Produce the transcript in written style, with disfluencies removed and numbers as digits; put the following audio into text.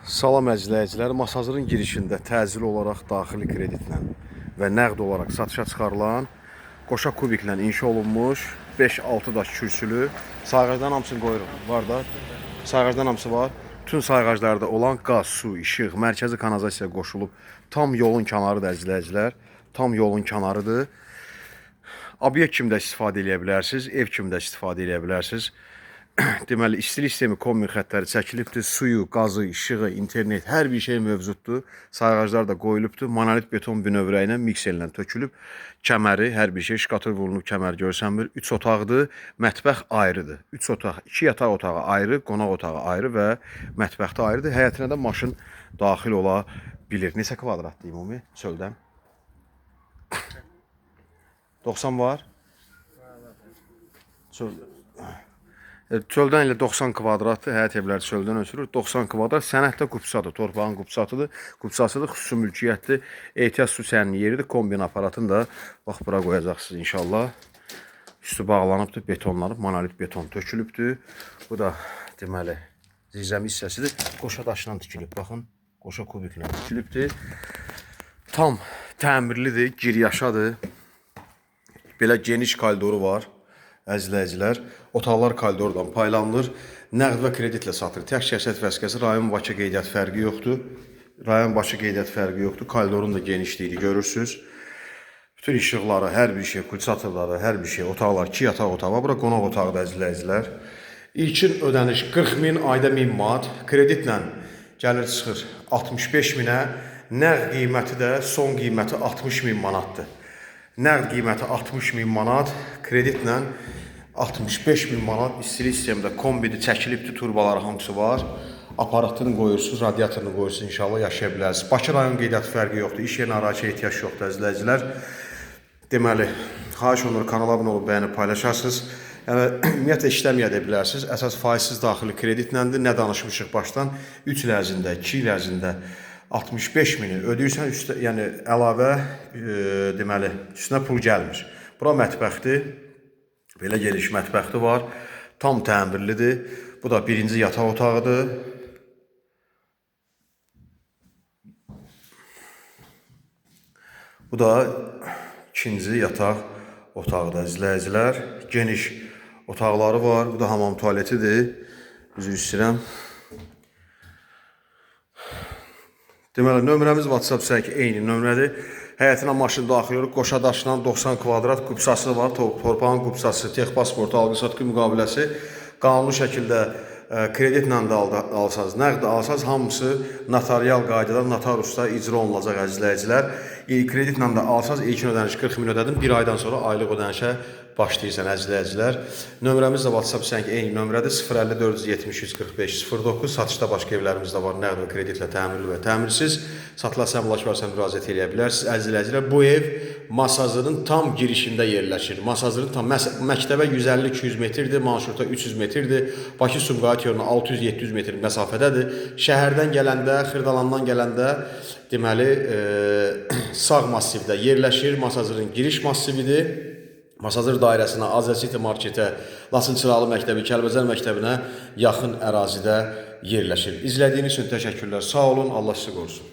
Salam əzizləyicilər, Masazırın girişində təcili olaraq daxili kreditlə və nəqd olaraq satışa çıxarılan qoşa kubiklə inşa olunmuş 5-6 daş kürsülü sayğacların hamısını qoyuruq. Var da, sayğacların hamısı var. Bütün sayğaclarda olan qaz, su, işıq, mərkəzi kanalizasiya qoşulub. Tam yolun kənarıdır əzizləyicilər, tam yolun kənarıdır. Obyekt kimi də istifadə edə bilərsiniz, ev kimi də istifadə edə bilərsiniz. Deməli, istilik sistemi kombin xətləri çəkilibdir. Suyu, qazı, işığı, internet, hər bir şey mövcuddur. Sayğaclar da qoyulubdur. Monolit beton bünövrə ilə mikserlə tökülüb. Kəməri, hər bir şey şkatur vurulub, kəmər görsənmir. 3 otaqdır, mətbəx ayrıdır. 3 otaq, 2 yataq otağı ayrı, qonaq otağı ayrı və mətbəxdə ayrıdır. Həyətinə də maşın daxil ola bilir. Neçə kvadratdır ümumi çöldən? 90 var? Çöldən ilə 90 kvadratdır, həyət evləri çöldən ötürür. 90 kvadrat sənətdə qupsadır, torpağın qupsatıdır. Qupsasıdır, xüsusi mülkiyyətdir. Ehtiyac su sərinin yeridir. Kombin aparatını da bax, bura qoyacaqsınız inşallah. Üstü bağlanıbdır, betonlanıb, monolit beton tökülübdür. Bu da deməli zirzəmi hissəsidir. Qoşa daşla tikilib, baxın. Qoşa kubiklə tikilibdir. Tam təmirlidir, giryaşadır. Belə geniş koridoru var. Əzizləyicilər, otaqlar koridordan paylanılır, nəqd və kreditlə satılır. Tək şəxsiyyət vəsiqəsi, rayon Bakı qeydiyyat fərqi yoxdur. Rayon Bakı qeydiyyat fərqi yoxdur. Koridorun da genişliyini görürsünüz. Bütün işıqları, hər bir şey, pulsatorları, hər bir şey, otaqlar, 2 yataq otağı, bura qonaq otağıdır əzizləyicilər. İlkin ödəniş 40 min, ayda 1000 manat, kreditlə gəlir çıxır 65 minə, nəqd qiyməti də son qiyməti 60 min manatdır. Nəqd qiyməti 60 min manat, kreditlə 65 min manat. İstilik sistemdə kombidi çəkilibdir, turbaları hamısı var. Aparatını qoyursunuz, radiatorunu qoyursunuz, inşallah yaşaya bilərsiniz. Bakı rayon qeydiyyatı fərqi yoxdur, iş yerinə arayışa ehtiyac yoxdur əzizləyicilər. Deməli, xahiş olunur, kanala abunə olub, bəyənib paylaşarsınız. Yəni, ümumiyyətlə işləməyə də bilərsiniz. Əsas faizsiz daxili kreditləndir. Nə danışmışıq başdan? 3 il ərzində, 2 il ərzində 65 mini ödəyirsən, yəni əlavə deməli, üstünə pul gəlmir. Bura mətbəxdir, belə geniş mətbəxti var, tam təmirlidir. Bu da birinci yataq otağıdır. Bu da ikinci yataq otağıdır, əzizləyicilər. Geniş otaqları var, bu da hamam tualetidir. Üzr istəyirəm. Deməli, nömrəmiz WhatsApp səhki eyni nömrədir. Həyətinə maşın daxil oluruq. Qoşa daşla 90 kvadrat qupsası var. Torpağın qupsası, tex pasportu, alqı-satqı müqaviləsi. Qanunlu şəkildə kreditlə də alsanız, nəqd alsanız, hamısı notarial qaydada, notarusda icra olunacaq əzizləyicilər. Kreditlə də alsanız, ilkin ödəniş 40 min ödədin, bir aydan sonra aylıq ödənişə başlayırsan əzizləyicilər. Nömrəmiz də WhatsApp səhki eyni nömrədir. 050-470-149. Satışda başqa evlərimiz də var, nəqd və kreditlə təmirli və təmirsiz. Satılan əmlak varsa müraciət edə bilərsiniz. Əzizləyicilər, bu ev Masazırın tam girişində yerləşir. Masazırın tam məktəbə 150-200 metrdir, marşruta 300 metrdir. Bakı-Sumqayıt yoluna 600-700 metr məsafədədir. Şəhərdən gələndə, Xırdalandan gələndə deməli sağ massivdə yerləşir. Masazırın giriş massividir. Masazır dairəsinə, Azər City marketə, Lasın Çıralı məktəbi, Kəlbəcər məktəbinə yaxın ərazidə yerləşir. İzlədiyiniz üçün təşəkkürlər. Sağ olun, Allah sizi qorusun.